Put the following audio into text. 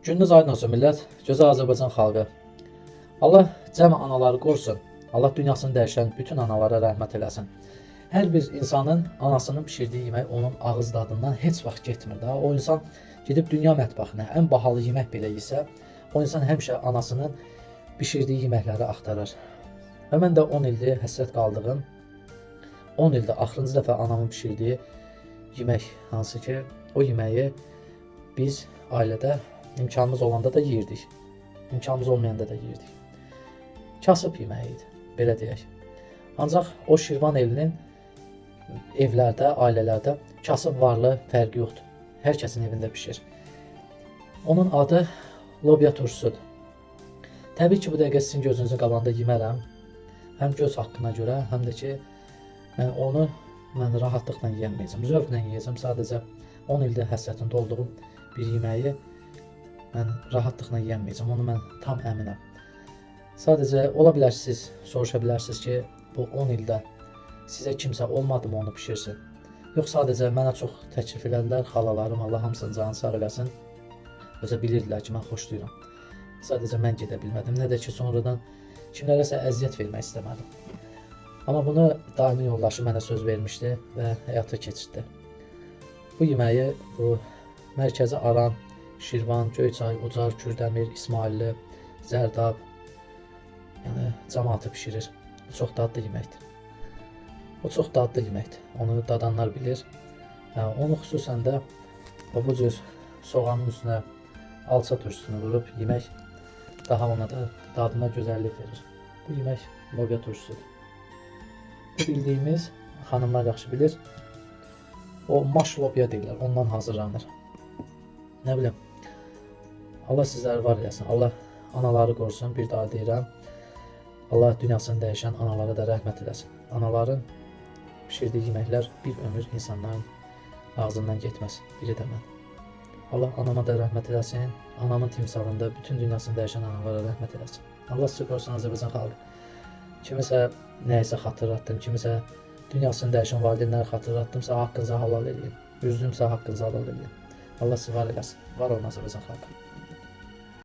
Gününüz aydın olsun millət, gözəl Azərbaycan xalqı. Allah cəm anaları qorusun. Allah dünyasını dəyişən bütün analara rəhmət eləsin. Hər bir insanın anasının bişirdiyi yemək onun ağız dadından heç vaxt getmir də. O insan gedib dünya mətbəxinə ən bahalı yemək belə yesə, o insan həmişə anasının bişirdiyi yeməkləri axtarır. Və mən də 10 ildir həsrət qaldığım, 10 ildə axırıncı dəfə anamın bişirdiyi yemək hansı ki, o yeməyi biz ailədə imkanımız olanda da yeyirdik. İmkanımız olmayanda da yeyirdik. Kasıb yeməyi idi, belə deyək. Ancaq o Şirvan elinin evlərdə, ailələrdə kasıb varlı fərqi yoxdur. Hər kəsin evində bişir. Onun adı lobya turşusudur. Təbii ki, bu dəqiqə sizin gözünüzün qabağında yemərəm. Həm göz haqqına görə, həm də ki, mən rahatlıqla yeyəməyəcəm. Zövqlə yeyəcəm. Sadəcə 10 ildə həsrətində olduğum bir yeməyi mən rahatlıqla yeyəməyəcəm. Onu mən tam əminəm. Sadəcə ola bilər siz soruşa bilərsiniz ki, bu 10 ildə sizə kimsə olmadı mı onu bişirsin? Yox, sadəcə mənə çox təklif elədilər xalalarım, Allah hamısını canı sağ eləsin. Özə bilirdilər ki, mən xoşlayıram. Sadəcə mən gedə bilmədim. Nə də ki, sonradan kimlərəsə əziyyət vermək istəmədim. Amma bunu daimi yoldaşı mənə söz vermişdi və həyata keçirdi. Bu yeməyi bu Mərkəzi Aran, Şirvan, Göyçay, Ucar, Kürdəmir, İsmailli, Zərdab, yəni cəmaatı bişirir. Bu çox dadlı yeməkdir. O çox dadlı yeməkdir. Onu dadanlar bilir. Onu xüsusən də bu cür soğanın üstünə alça turşusunu vurub yemək daha ona da dadına gözəllik verir. Bu yemək lobya turşusudur. Bu bildiyimiz xanımlar yaxşı bilir. O maş lobya deyirlər, ondan hazırlanır. Nə bilim, Allah sizləri var eləsin, Allah anaları qorusun, bir daha deyirəm. Allah dünyasını dəyişən analara da rəhmət eləsin. Anaların pişirdiyi yeməklər bir ömür insanların ağzından getməz, biri də mən. Allah anama da rəhmət eləsin, anamın timsalında bütün dünyasını dəyişən analara rəhmət eləsin. Allah sizi qorusun Azərbaycan xalqı. Kimisə nəyisə xatırlatdım, kimisə dünyasını dəyişən valideynləri xatırlatdımsa haqqınızı halal edin. Üzdümsə haqqınızı halal edin. Allah sizi var eləsin. Var olun Azərbaycan xalqı.